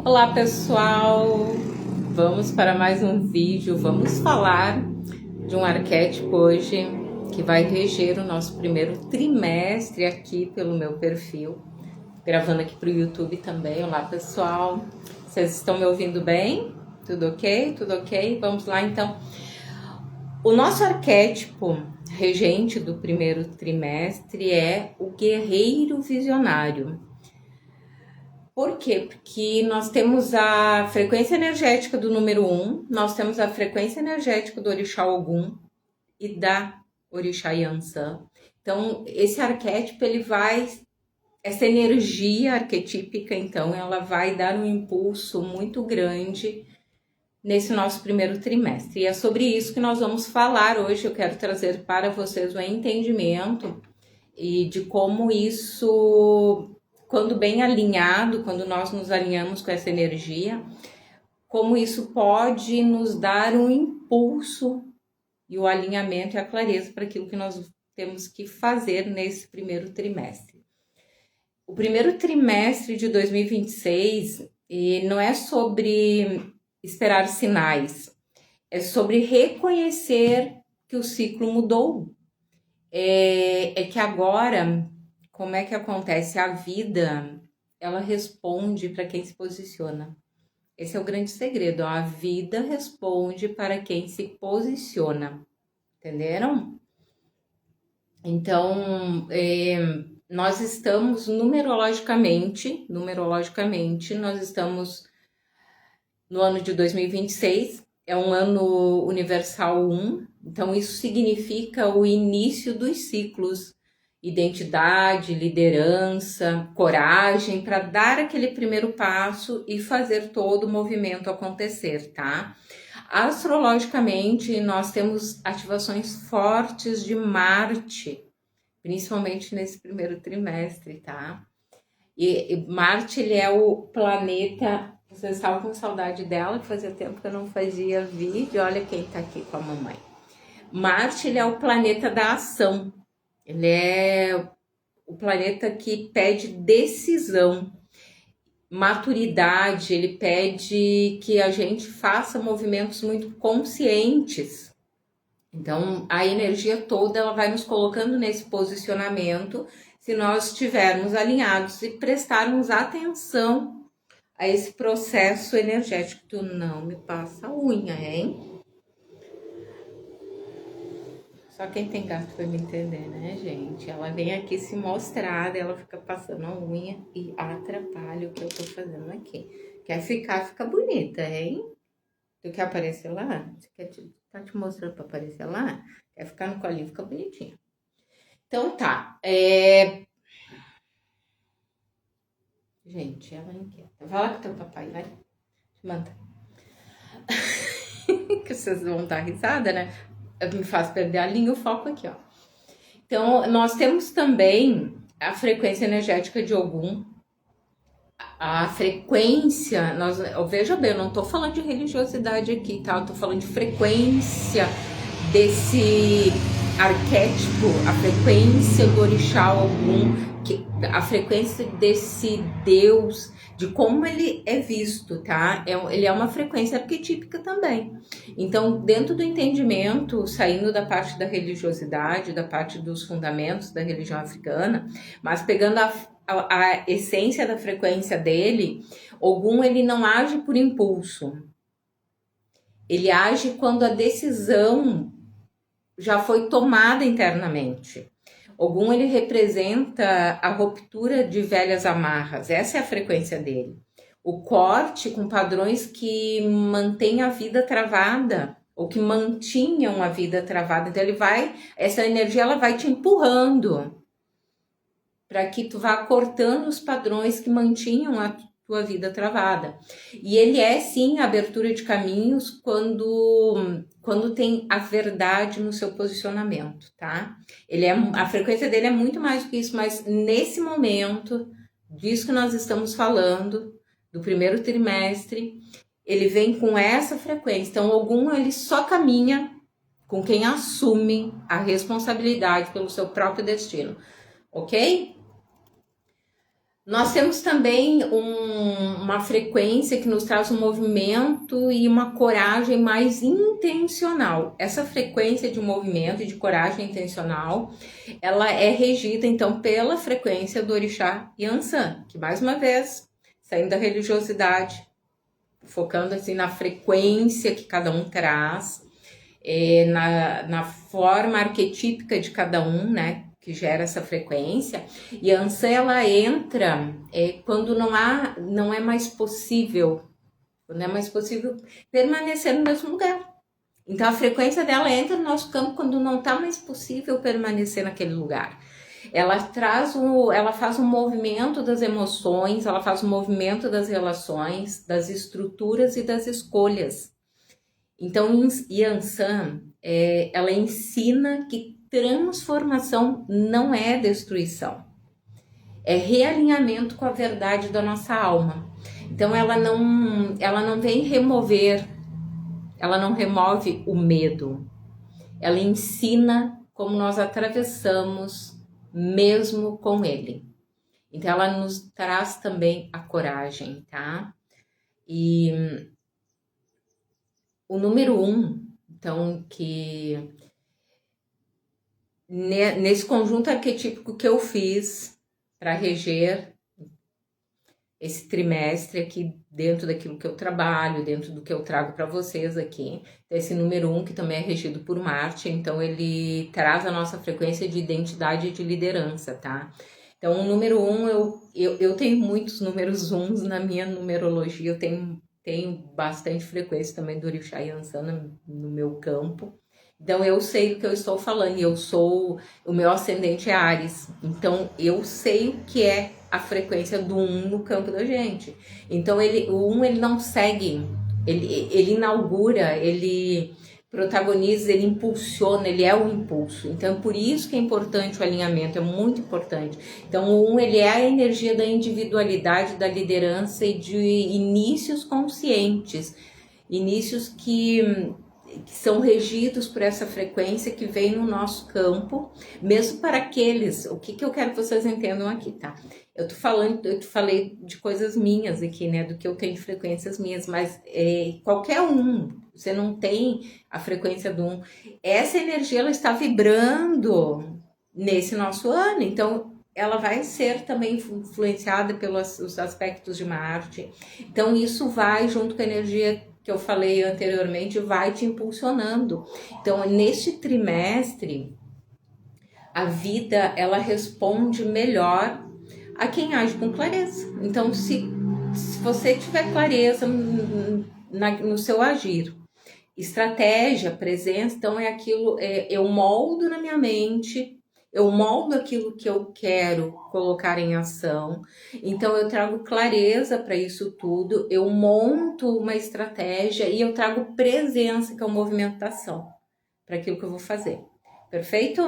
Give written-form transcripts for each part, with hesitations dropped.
Olá pessoal, vamos para mais um vídeo. Vamos falar de um arquétipo hoje que vai reger o nosso primeiro trimestre aqui pelo meu perfil, gravando aqui para o YouTube também. Olá pessoal, vocês estão me ouvindo bem? Tudo ok? Tudo ok? Vamos lá então. O nosso arquétipo regente do primeiro trimestre é o guerreiro visionário. Por quê? Porque nós temos a frequência energética do número 1, nós temos a frequência energética do Orixá Ogum e da Orixá Yansan. Então, esse arquétipo, essa energia arquetípica, então, ela vai dar um impulso muito grande nesse nosso primeiro trimestre. E é sobre isso que nós vamos falar hoje. Eu quero trazer para vocês o entendimento e de como isso, quando bem alinhado, quando nós nos alinhamos com essa energia, como isso pode nos dar um impulso e o alinhamento e a clareza para aquilo que nós temos que fazer nesse primeiro trimestre. O primeiro trimestre de 2026 não é sobre esperar sinais, é sobre reconhecer que o ciclo mudou. É que agora, como é que acontece? A vida, ela responde para quem se posiciona. Esse é o grande segredo, a vida responde para quem se posiciona, entenderam? Então, nós estamos numerologicamente, nós estamos no ano de 2026, é um ano universal 1, então isso significa o início dos ciclos, identidade, liderança, coragem, para dar aquele primeiro passo e fazer todo o movimento acontecer, tá? Astrologicamente, nós temos ativações fortes de Marte, principalmente nesse primeiro trimestre, tá? E Marte, ele é o planeta. Vocês estavam com saudade dela, que fazia tempo que eu não fazia vídeo. Olha quem tá aqui com a mamãe. Marte, ele é o planeta da ação. Ele é o planeta que pede decisão, maturidade. Ele pede que a gente faça movimentos muito conscientes. Então, a energia toda, ela vai nos colocando nesse posicionamento se nós estivermos alinhados e prestarmos atenção a esse processo energético. Tu não me passa a unha, hein? Só quem tem gato vai me entender, né, gente? Ela vem aqui se mostrar, ela fica passando a unha e atrapalha o que eu tô fazendo aqui. Quer ficar, fica bonita, hein? Tu quer aparecer lá? Você quer tá te mostrando pra aparecer lá? Quer ficar no colinho, fica bonitinho. Então tá, gente, ela é inquieta. Vai lá com teu papai, vai. Manda. Que vocês vão dar risada, né? Me faz perder a linha e o foco aqui, ó. Então, nós temos também a frequência energética de Ogum. A frequência, veja bem, eu não tô falando de religiosidade aqui, tá? Eu tô falando de frequência desse arquétipo, a frequência do Orixá Ogum, a frequência desse Deus, de como ele é visto, tá? Ele é uma frequência arquetípica também. Então, dentro do entendimento, saindo da parte da religiosidade, da parte dos fundamentos da religião africana, mas pegando a essência da frequência dele, Ogum, ele não age por impulso. Ele age quando a decisão já foi tomada internamente. Ogum, ele representa a ruptura de velhas amarras. Essa é a frequência dele. O corte com padrões que mantêm a vida travada, ou que mantinham a vida travada. Então, essa energia, ela vai te empurrando para que tu vá cortando os padrões que mantinham a tua vida travada. E ele é, sim, a abertura de caminhos quando tem a verdade no seu posicionamento, tá? A frequência dele é muito mais do que isso, mas nesse momento, disso que nós estamos falando, do primeiro trimestre, ele vem com essa frequência. Então, Ogum, ele só caminha com quem assume a responsabilidade pelo seu próprio destino, ok? Nós temos também uma frequência que nos traz um movimento e uma coragem mais intencional. Essa frequência de movimento e de coragem intencional, ela é regida então pela frequência do orixá Yansan, que mais uma vez, saindo da religiosidade, focando assim na frequência que cada um traz, na forma arquetípica de cada um, né? Que gera essa frequência, e a Ansan ela entra quando não é mais possível, permanecer no mesmo lugar. Então a frequência dela entra no nosso campo quando não está mais possível permanecer naquele lugar. Ela faz um movimento das emoções, ela faz um movimento das relações, das estruturas e das escolhas. Então, Yansan, ela ensina que transformação não é destruição, é realinhamento com a verdade da nossa alma. Então, ela não vem remover, ela não remove o medo, ela ensina como nós atravessamos mesmo com ele. Então, ela nos traz também a coragem, tá? E o número 1, então, que nesse conjunto arquetípico que eu fiz para reger esse trimestre aqui, dentro daquilo que eu trabalho, dentro do que eu trago para vocês aqui, esse número 1, que também é regido por Marte, então ele traz a nossa frequência de identidade e de liderança, tá? Então, o número 1, eu tenho muitos números 1 na minha numerologia, eu tenho bastante frequência também do Orixá Yansan no meu campo. Então, eu sei do que eu estou falando, o meu ascendente é Áries, então eu sei o que é a frequência do 1 no campo da gente. Então, o 1 ele não segue, ele inaugura, ele protagoniza, ele impulsiona, ele é o impulso. Então, por isso que é importante o alinhamento, é muito importante. Então, o 1 ele é a energia da individualidade, da liderança e de inícios conscientes, inícios que são regidos por essa frequência que vem no nosso campo, mesmo para aqueles, o que eu quero que vocês entendam aqui, tá? Eu te falei de coisas minhas aqui, né, do que eu tenho de frequências minhas, mas qualquer você não tem a frequência do 1, essa energia ela está vibrando nesse nosso ano, então ela vai ser também influenciada pelos os aspectos de Marte, então isso vai junto com a energia que eu falei anteriormente, vai te impulsionando. Então, neste trimestre, a vida, ela responde melhor a quem age com clareza. Então, se você tiver clareza no seu agir, estratégia, presença, então é aquilo, eu moldo na minha mente, eu moldo aquilo que eu quero colocar em ação, então eu trago clareza para isso tudo, eu monto uma estratégia e eu trago presença, que é o movimento da ação, para aquilo que eu vou fazer. Perfeito?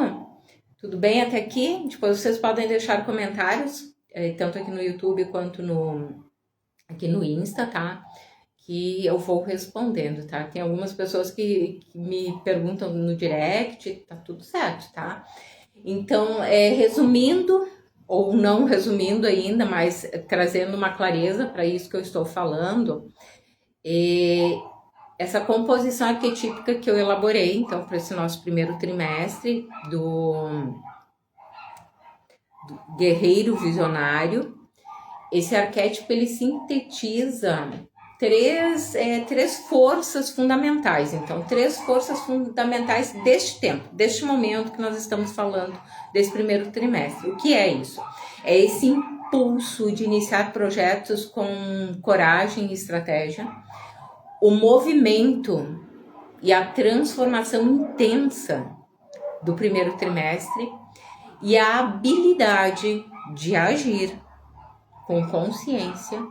Tudo bem até aqui? Depois vocês podem deixar comentários, tanto aqui no YouTube quanto aqui no Insta, tá? Que eu vou respondendo, tá? Tem algumas pessoas que me perguntam no direct, tá tudo certo, tá? Então, resumindo, ou não resumindo ainda, mas trazendo uma clareza para isso que eu estou falando, essa composição arquetípica que eu elaborei, então, para esse nosso primeiro trimestre do guerreiro visionário, esse arquétipo ele sintetiza três forças fundamentais. Então, 3 forças fundamentais deste tempo, deste momento que nós estamos falando, desse primeiro trimestre. O que é isso? É esse impulso de iniciar projetos com coragem e estratégia, o movimento e a transformação intensa do primeiro trimestre e a habilidade de agir com consciência,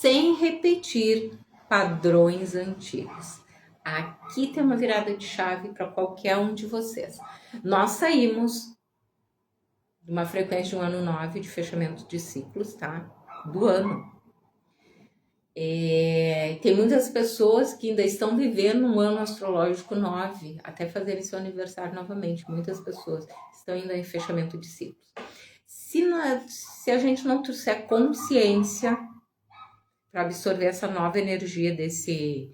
sem repetir padrões antigos. Aqui tem uma virada de chave para qualquer um de vocês. Nós saímos de uma frequência de um ano 9 de fechamento de ciclos, tá? Do ano. Tem muitas pessoas que ainda estão vivendo um ano astrológico 9, até fazerem seu aniversário novamente. Muitas pessoas estão ainda em fechamento de ciclos. Se a gente não trouxer consciência para absorver essa nova energia desse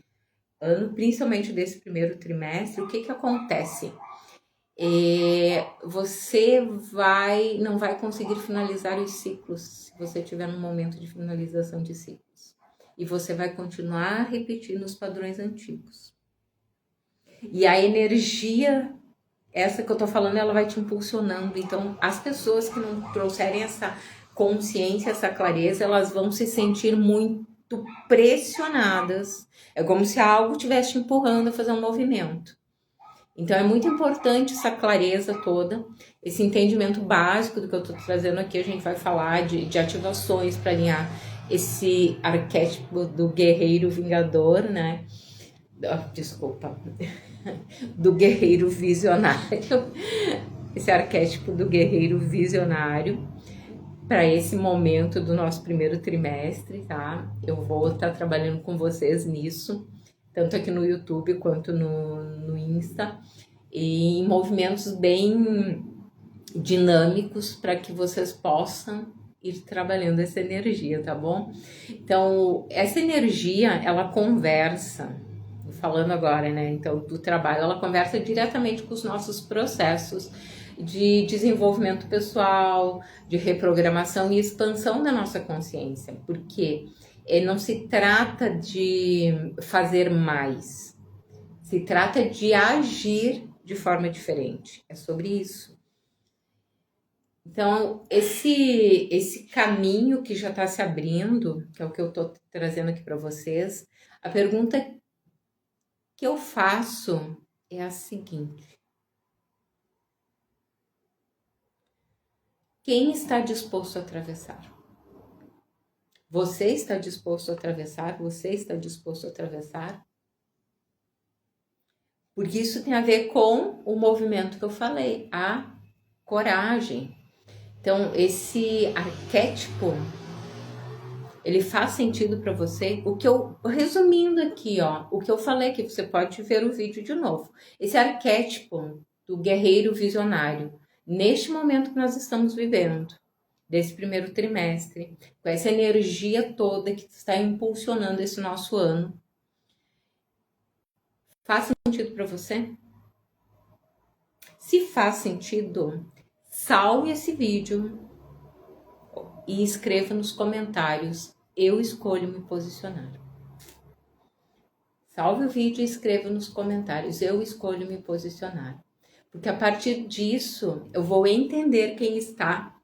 ano, principalmente desse primeiro trimestre, o que que acontece? Você não vai conseguir finalizar os ciclos se você estiver no momento de finalização de ciclos. E você vai continuar repetindo os padrões antigos. E a energia, essa que eu tô falando, ela vai te impulsionando. Então, as pessoas que não trouxerem essa consciência, essa clareza, elas vão se sentir muito pressionadas. É como se algo estivesse te empurrando a fazer um movimento. Então é muito importante essa clareza toda, esse entendimento básico do que eu estou trazendo aqui. A gente vai falar de ativações para alinhar esse arquétipo do guerreiro vingador, né? Desculpa, do guerreiro visionário, esse arquétipo do guerreiro visionário para esse momento do nosso primeiro trimestre, tá? Eu vou estar trabalhando com vocês nisso, tanto aqui no YouTube quanto no Insta, e em movimentos bem dinâmicos para que vocês possam ir trabalhando essa energia, tá bom? Então, essa energia, ela conversa, falando agora, né? Então, do trabalho, ela conversa diretamente com os nossos processos de desenvolvimento pessoal, de reprogramação e expansão da nossa consciência, porque não se trata de fazer mais, se trata de agir de forma diferente. É sobre isso. Então, esse caminho que já está se abrindo, que é o que eu estou trazendo aqui para vocês, a pergunta que eu faço é a seguinte: quem está disposto a atravessar? Você está disposto a atravessar? Você está disposto a atravessar? Porque isso tem a ver com o movimento que eu falei, a coragem. Então, esse arquétipo, ele faz sentido para você? O que eu, resumindo aqui, ó, o que eu falei aqui, você pode ver o vídeo de novo. Esse arquétipo do guerreiro visionário, neste momento que nós estamos vivendo, desse primeiro trimestre, com essa energia toda que está impulsionando esse nosso ano, faz sentido para você? Se faz sentido, salve esse vídeo e escreva nos comentários: eu escolho me posicionar. Salve o vídeo e escreva nos comentários: eu escolho me posicionar. Porque a partir disso eu vou entender quem está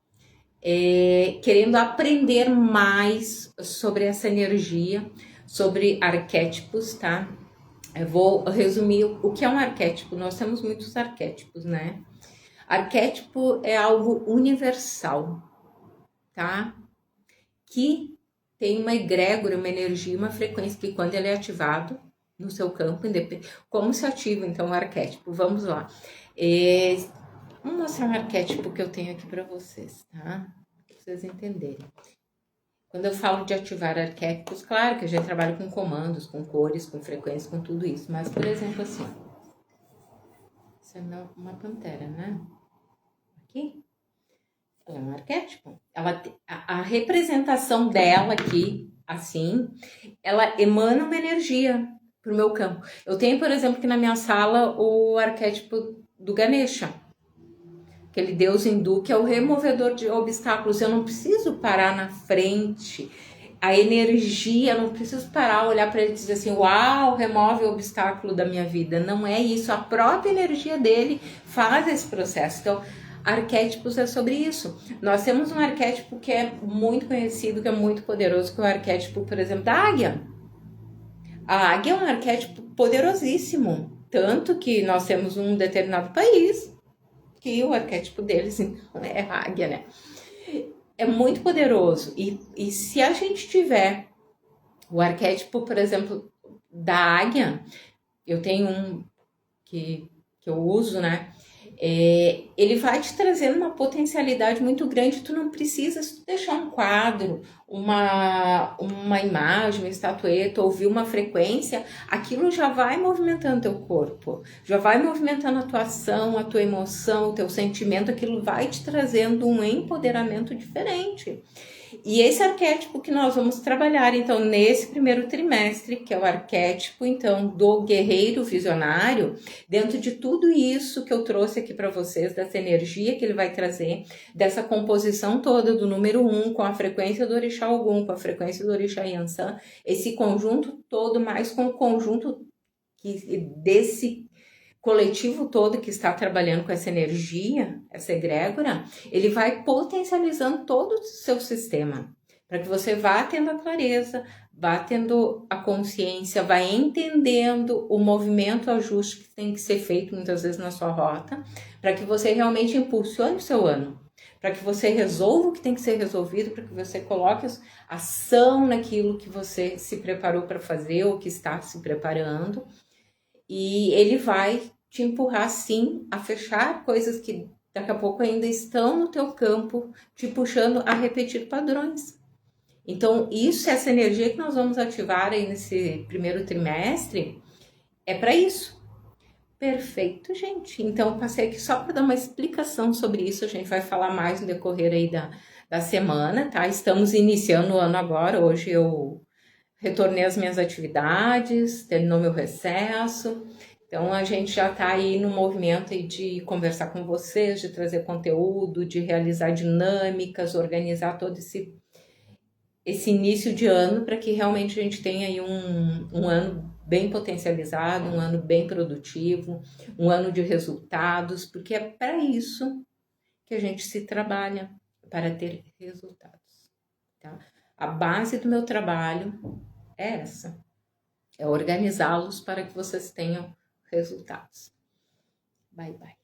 querendo aprender mais sobre essa energia, sobre arquétipos, tá? Eu vou resumir o que é um arquétipo. Nós temos muitos arquétipos, né? Arquétipo é algo universal, tá? Que tem uma egrégora, uma energia, uma frequência que quando ele é ativado no seu campo, como se ativa então o arquétipo? Vamos lá. Vamos mostrar um arquétipo que eu tenho aqui para vocês, tá? Para vocês entenderem. Quando eu falo de ativar arquétipos, claro que a gente trabalha com comandos, com cores, com frequências, com tudo isso. Mas, por exemplo, assim, isso é uma pantera, né? Aqui. Ela é um arquétipo. A representação dela aqui, assim, ela emana uma energia pro meu campo. Eu tenho, por exemplo, aqui na minha sala o arquétipo do Ganesha, aquele deus hindu que é o removedor de obstáculos. Eu não preciso parar na frente, a energia, eu não preciso parar, olhar para ele e dizer assim: uau, remove o obstáculo da minha vida. Não é isso, a própria energia dele faz esse processo. Então, arquétipos é sobre isso. Nós temos um arquétipo que é muito conhecido, que é muito poderoso, que é o arquétipo, por exemplo, da águia. A águia é um arquétipo poderosíssimo, tanto que nós temos um determinado país que o arquétipo deles então é a águia, né? É muito poderoso. E se a gente tiver o arquétipo, por exemplo, da águia, eu tenho um que eu uso, né? Ele vai te trazendo uma potencialidade muito grande. Tu não precisa, se tu deixar um quadro, uma imagem, uma estatueta, ouvir uma frequência, aquilo já vai movimentando teu corpo, já vai movimentando a tua ação, a tua emoção, o teu sentimento, aquilo vai te trazendo um empoderamento diferente. E esse arquétipo que nós vamos trabalhar, então, nesse primeiro trimestre, que é o arquétipo, então, do guerreiro visionário, dentro de tudo isso que eu trouxe aqui para vocês, dessa energia que ele vai trazer, dessa composição toda do número 1, com a frequência do Orixá Ogum, com a frequência do Orixá Yansan, esse conjunto todo, mais com o conjunto desse coletivo todo que está trabalhando com essa energia, essa egrégora, ele vai potencializando todo o seu sistema, para que você vá tendo a clareza, vá tendo a consciência, vá entendendo o movimento, o ajuste que tem que ser feito muitas vezes na sua rota, para que você realmente impulsione o seu ano, para que você resolva o que tem que ser resolvido, para que você coloque ação naquilo que você se preparou para fazer ou que está se preparando. E ele vai te empurrar, sim, a fechar coisas que daqui a pouco ainda estão no teu campo, te puxando a repetir padrões. Então, essa energia que nós vamos ativar aí nesse primeiro trimestre, é para isso. Perfeito, gente. Então, passei aqui só para dar uma explicação sobre isso. A gente vai falar mais no decorrer aí da semana, tá? Estamos iniciando o ano agora. Hoje eu retornei às minhas atividades, terminou meu recesso. Então a gente já está aí no movimento aí de conversar com vocês, de trazer conteúdo, de realizar dinâmicas, organizar todo esse início de ano para que realmente a gente tenha aí um ano bem potencializado, um ano bem produtivo, um ano de resultados, porque é para isso que a gente se trabalha, para ter resultados. Tá? A base do meu trabalho é essa, é organizá-los para que vocês tenham resultados. Bye, bye.